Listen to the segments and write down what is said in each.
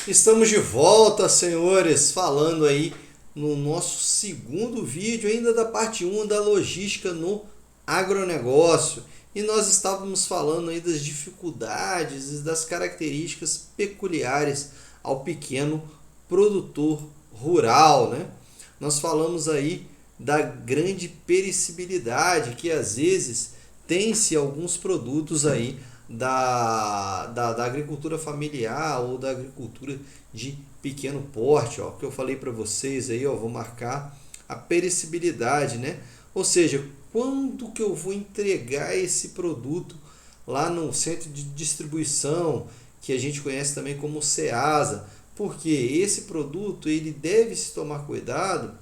Estamos de volta, senhores, falando aí no nosso segundo vídeo, ainda da parte 1 da logística no agronegócio. E nós estávamos falando aí das dificuldades e das características peculiares ao pequeno produtor rural, né? Nós falamos aí da grande perecibilidade que às vezes tem-se alguns produtos aí da agricultura familiar ou da agricultura de pequeno porte, ó, que eu falei para vocês aí, ó, vou marcar a perecibilidade, né? Ou seja, quando que eu vou entregar esse produto lá no centro de distribuição, que a gente conhece também como Ceasa, porque esse produto ele deve se tomar cuidado,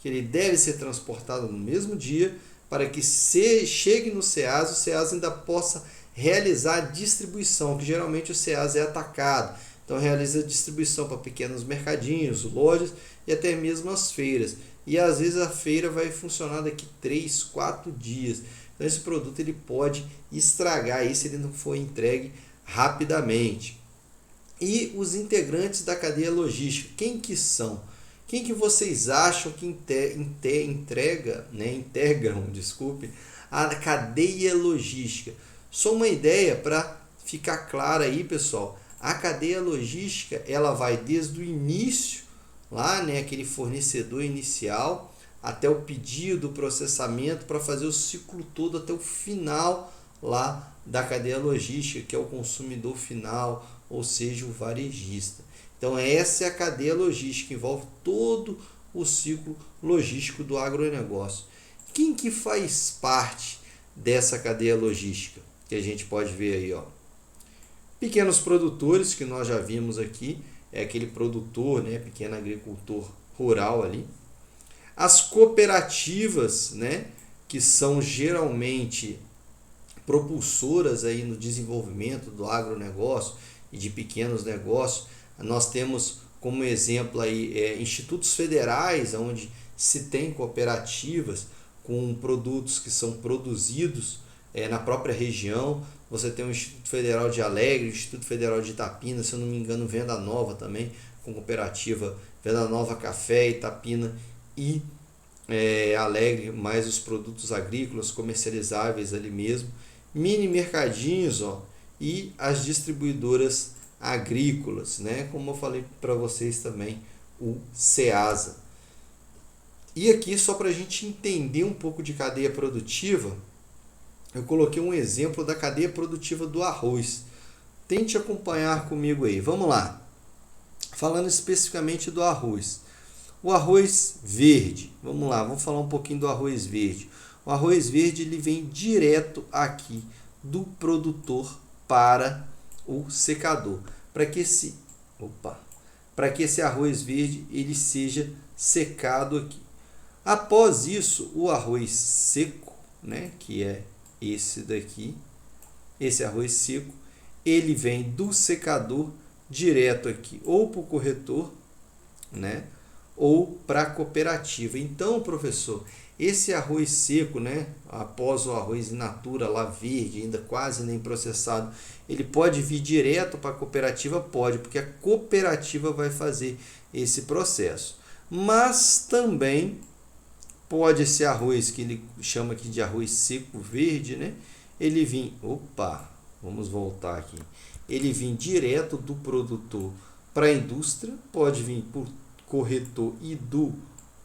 que ele deve ser transportado no mesmo dia para que se chegue no Ceasa, o Ceasa ainda possa realizar a distribuição, que geralmente o Ceasa é atacado. Então realiza a distribuição para pequenos mercadinhos, lojas e até mesmo as feiras. E às vezes a feira vai funcionar daqui 3, 4 dias. Então esse produto ele pode estragar aí se ele não for entregue rapidamente. E os integrantes da cadeia logística, quem que são? Quem que vocês acham que integram, desculpe, a cadeia logística? Só uma ideia para ficar clara aí, pessoal. A cadeia logística, ela vai desde o início, lá, né, aquele fornecedor inicial, até o pedido, o processamento, para fazer o ciclo todo até o final lá da cadeia logística, que é o consumidor final, ou seja, o varejista. Então essa é a cadeia logística, que envolve todo o ciclo logístico do agronegócio. Quem que faz parte dessa cadeia logística? Que a gente pode ver aí, ó. Pequenos produtores, que nós já vimos aqui, é aquele produtor, né, pequeno agricultor rural ali. As cooperativas, né, que são geralmente propulsoras aí no desenvolvimento do agronegócio e de pequenos negócios. Nós temos como exemplo aí institutos federais, onde se tem cooperativas com produtos que são produzidos na própria região. Você tem o Instituto Federal de Alegre, o Instituto Federal de Itapina, se eu não me engano, Venda Nova também, com cooperativa Venda Nova Café, Itapina e Alegre, mais os produtos agrícolas comercializáveis ali mesmo. Mini mercadinhos, ó, e as distribuidoras agrícolas, né? Como eu falei para vocês também, o Ceasa. E aqui, só para a gente entender um pouco de cadeia produtiva, eu coloquei um exemplo da cadeia produtiva do arroz. Tente acompanhar comigo aí. Vamos lá. Falando especificamente do arroz. O arroz verde. Vamos lá, vamos falar um pouquinho do arroz verde. O arroz verde ele vem direto aqui do produtor para o secador, para que esse arroz verde ele seja secado aqui. Após isso, o arroz seco, né, que é esse daqui, esse arroz seco, ele vem do secador direto aqui, ou para o corretor, né, ou para a cooperativa. Então, professor, esse arroz seco, né, após o arroz in natura lá verde, ainda quase nem processado, ele pode vir direto para a cooperativa? Pode, porque a cooperativa vai fazer esse processo. Mas também pode esse arroz, que ele chama aqui de arroz seco verde, né, ele vir, vamos voltar aqui, ele vir direto do produtor para a indústria, pode vir por corretor e do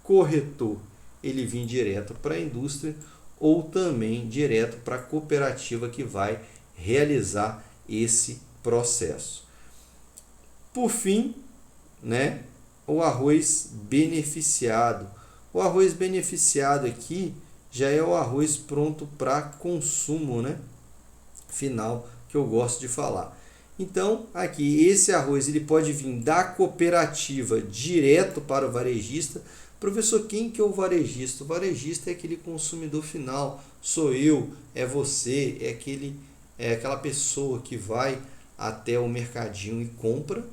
corretor ele vir direto para a indústria ou também direto para a cooperativa que vai realizar esse processo. Por fim, né, o arroz beneficiado. O arroz beneficiado aqui já é o arroz pronto para consumo, né, final, que eu gosto de falar. Então, aqui, esse arroz ele pode vir da cooperativa direto para o varejista. Professor, quem que é o varejista? O varejista é aquele consumidor final, sou eu, é você, é aquela pessoa que vai até o mercadinho e compra.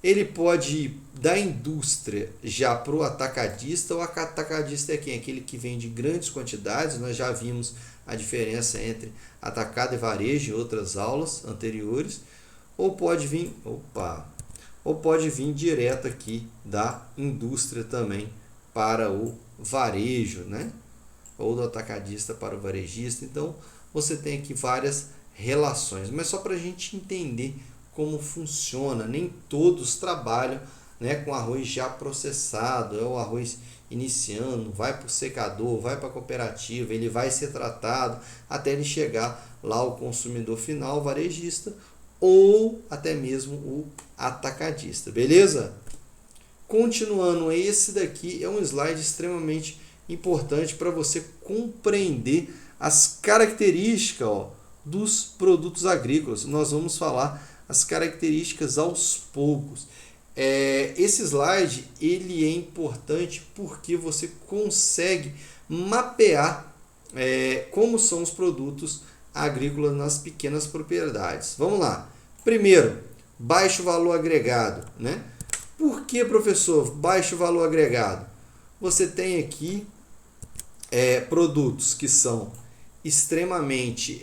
Ele pode ir da indústria já para o atacadista. O atacadista é quem? Aquele que vende grandes quantidades. Nós já vimos a diferença entre atacado e varejo em outras aulas anteriores. Ou pode vir, ou pode vir direto aqui da indústria também para o varejo, né? Ou do atacadista para o varejista. Então, você tem aqui várias relações, mas só para a gente entender como funciona. Nem todos trabalham, né, com arroz já processado, é o arroz iniciando, vai para o secador, vai para a cooperativa, ele vai ser tratado até ele chegar lá ao consumidor final, o varejista, ou até mesmo o atacadista, beleza? Continuando, esse daqui é um slide extremamente importante para você compreender as características, ó, dos produtos agrícolas. Nós vamos falar as características aos poucos. Esse slide ele é importante porque você consegue mapear como são os produtos agrícolas nas pequenas propriedades. Vamos lá. Primeiro, baixo valor agregado, né? Por que, professor, baixo valor agregado? Você tem aqui produtos que são extremamente,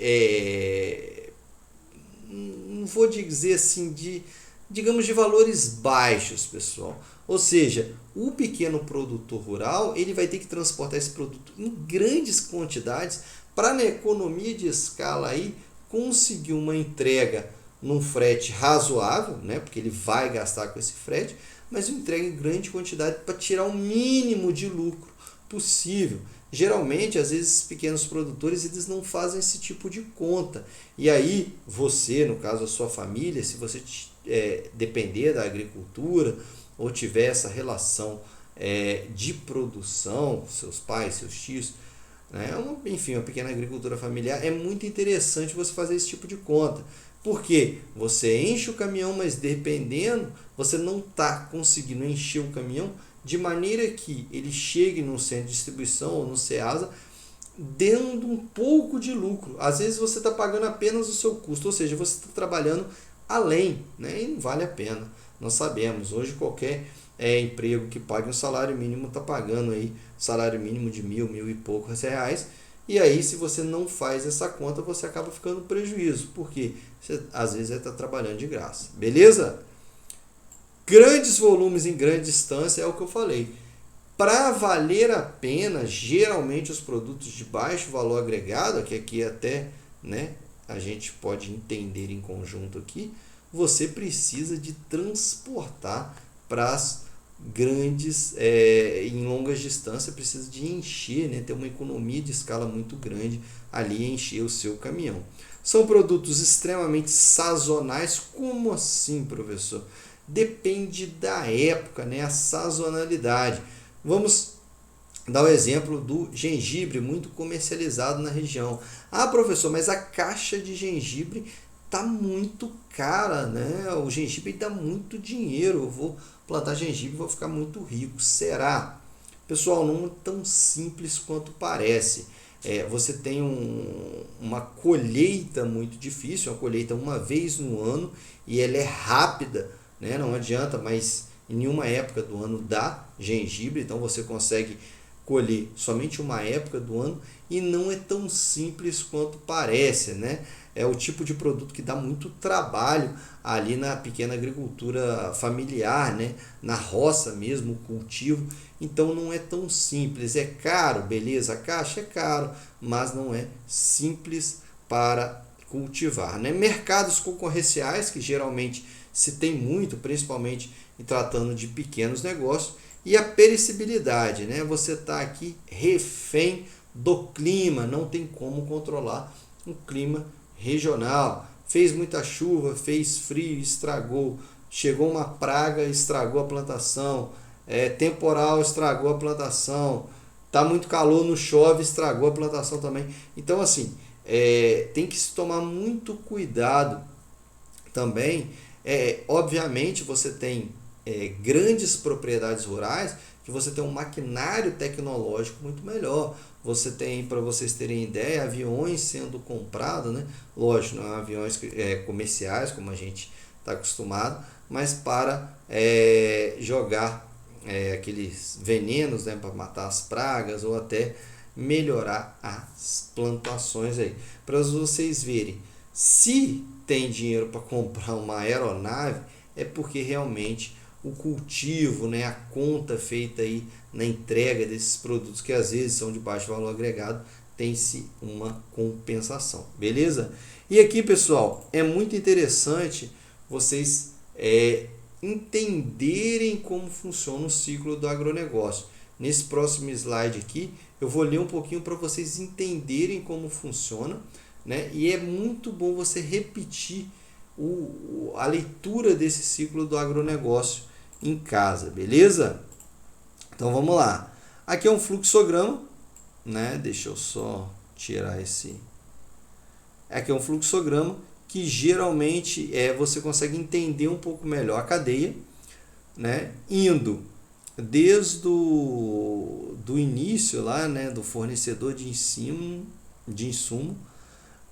não vou dizer assim, digamos de valores baixos, pessoal. Ou seja, o pequeno produtor rural ele vai ter que transportar esse produto em grandes quantidades para, na economia de escala, aí, conseguir uma entrega num frete razoável, né? Porque ele vai gastar com esse frete, mas uma entrega em grande quantidade para tirar o mínimo de lucro possível. Geralmente, às vezes, pequenos produtores eles não fazem esse tipo de conta. E aí, você, no caso a sua família, se você depender da agricultura ou tiver essa relação de produção, seus pais, seus tios, né? Enfim, uma pequena agricultura familiar, é muito interessante você fazer esse tipo de conta. Porque você enche o caminhão, mas dependendo, você não está conseguindo encher o caminhão de maneira que ele chegue no centro de distribuição ou no Ceasa dando um pouco de lucro. Às vezes você está pagando apenas o seu custo, ou seja, você está trabalhando além, né? E não vale a pena. Nós sabemos, hoje qualquer emprego que pague um salário mínimo está pagando aí salário mínimo de 1.000 e poucos reais. E aí, se você não faz essa conta, você acaba ficando prejuízo, porque você às vezes está trabalhando de graça. Beleza? Grandes volumes em grande distância é o que eu falei. Para valer a pena, geralmente os produtos de baixo valor agregado, que aqui até, né, a gente pode entender em conjunto aqui, você precisa de transportar para as grandes, em longas distâncias, precisa de encher, né, ter uma economia de escala muito grande ali e encher o seu caminhão. São produtos extremamente sazonais. Como assim, professor? Depende da época, né, a sazonalidade. Vamos dar o exemplo do gengibre, muito comercializado na região. Ah, professor, mas a caixa de gengibre tá muito cara, né? O gengibre dá muito dinheiro. Eu vou plantar gengibre e vou ficar muito rico. Será? Pessoal, não é tão simples quanto parece. Você tem uma colheita muito difícil, uma colheita uma vez no ano e ela é rápida, né? Não adianta, mas em nenhuma época do ano dá gengibre, então você consegue colher somente uma época do ano e não é tão simples quanto parece, né? É o tipo de produto que dá muito trabalho ali na pequena agricultura familiar, né? Na roça mesmo, o cultivo. Então não é tão simples. É caro, beleza, a caixa é caro, mas não é simples para cultivar, né? Mercados concorrenciais, que geralmente se tem muito, principalmente em tratando de pequenos negócios, e a perecibilidade, né? Você está aqui refém do clima, não tem como controlar o clima regional. Fez muita chuva, fez frio, estragou. Chegou uma praga, estragou a plantação. Temporal, estragou a plantação. Tá muito calor, não chove, estragou a plantação também. Então, assim, tem que se tomar muito cuidado também. Obviamente, você tem grandes propriedades rurais que você tem um maquinário tecnológico muito melhor. Você tem, para vocês terem ideia, aviões sendo comprados, né? Lógico, não é aviões comerciais, como a gente está acostumado, mas para jogar aqueles venenos, né, para matar as pragas ou até melhorar as plantações aí. Para vocês verem, se tem dinheiro para comprar uma aeronave, é porque realmente o cultivo, né, a conta feita aí na entrega desses produtos que às vezes são de baixo valor agregado, tem-se uma compensação, beleza? E aqui, pessoal, é muito interessante vocês entenderem como funciona o ciclo do agronegócio. Nesse próximo slide aqui, eu vou ler um pouquinho para vocês entenderem como funciona, né? E é muito bom você repetir a leitura desse ciclo do agronegócio em casa, beleza? Então vamos lá. Aqui é um fluxograma, né? Deixa eu só tirar esse. Aqui é um fluxograma que geralmente você consegue entender um pouco melhor a cadeia, né? Indo desde do início lá, né? Do fornecedor de insumo,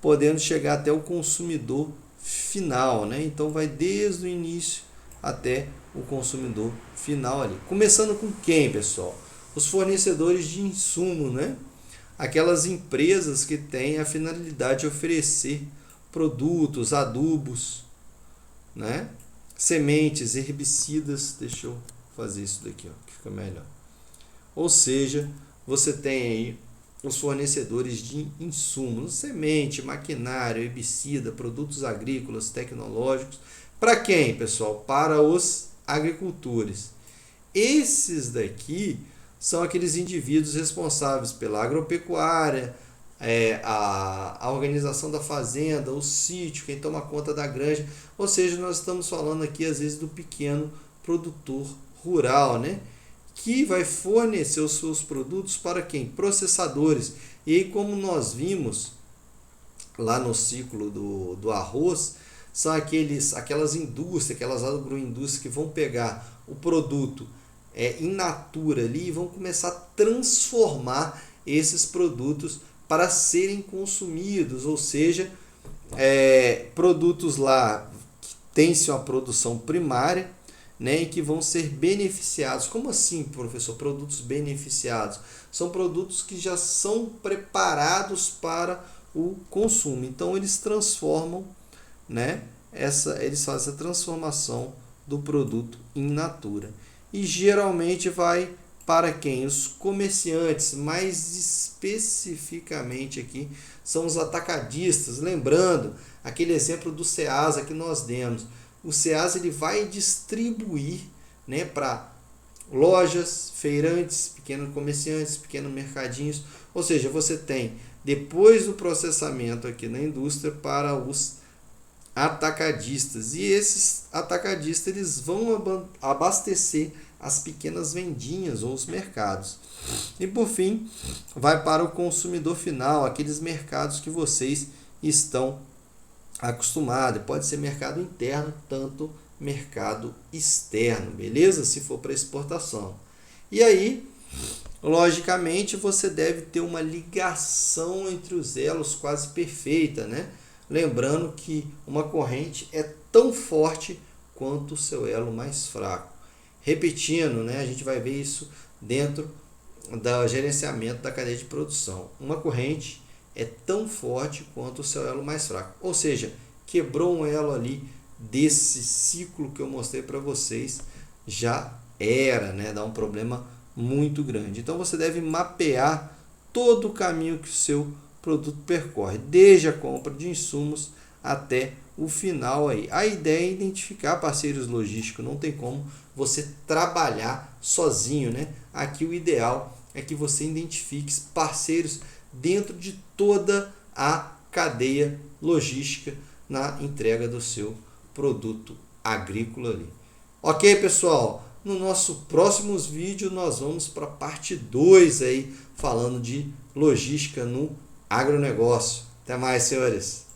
podendo chegar até o consumidor final, né? Então vai desde o início até o consumidor final ali. Começando com quem, pessoal? Os fornecedores de insumo, né? Aquelas empresas que têm a finalidade de oferecer produtos, adubos, né? Sementes, herbicidas. Deixa eu fazer isso daqui, ó, que fica melhor. Ou seja, você tem aí os fornecedores de insumos, semente, maquinário, herbicida, produtos agrícolas, tecnológicos. Para quem, pessoal? Para os agricultores. Esses daqui são aqueles indivíduos responsáveis pela agropecuária, a organização da fazenda, o sítio, quem toma conta da granja. Ou seja, nós estamos falando aqui às vezes do pequeno produtor rural, né? Que vai fornecer os seus produtos para quem? Processadores. E aí, como nós vimos lá no ciclo do arroz, são aquelas indústrias, aquelas agroindústrias que vão pegar o produto in natura ali e vão começar a transformar esses produtos para serem consumidos, ou seja, produtos lá que tem-se uma produção primária, né, e que vão ser beneficiados. Como assim, professor? Produtos beneficiados? São produtos que já são preparados para o consumo. Então eles transformam, né, eles fazem a transformação do produto in natura. E geralmente vai para quem? Os comerciantes, mais especificamente aqui são os atacadistas. Lembrando aquele exemplo do Ceasa que nós demos. O Ceasa ele vai distribuir, né, para lojas, feirantes, pequenos comerciantes, pequenos mercadinhos. Ou seja, você tem, depois do processamento aqui na indústria, para os atacadistas. E esses atacadistas eles vão abastecer as pequenas vendinhas ou os mercados. E por fim, vai para o consumidor final, aqueles mercados que vocês estão acostumados. Pode ser mercado interno, tanto mercado externo, beleza? Se for para exportação. E aí, logicamente, você deve ter uma ligação entre os elos quase perfeita, né? Lembrando que uma corrente é tão forte quanto o seu elo mais fraco. Repetindo, né, a gente vai ver isso dentro do gerenciamento da cadeia de produção. Uma corrente é tão forte quanto o seu elo mais fraco. Ou seja, quebrou um elo ali desse ciclo que eu mostrei para vocês, já era, né, dá um problema muito grande. Então você deve mapear todo o caminho que o seu produto percorre, desde a compra de insumos até o final aí. A ideia é identificar parceiros logísticos, não tem como você trabalhar sozinho, né? Aqui o ideal é que você identifique parceiros dentro de toda a cadeia logística na entrega do seu produto agrícola ali. Ok, pessoal? No nosso próximos vídeos nós vamos para a parte 2 aí, falando de logística no agronegócio. Até mais, senhores!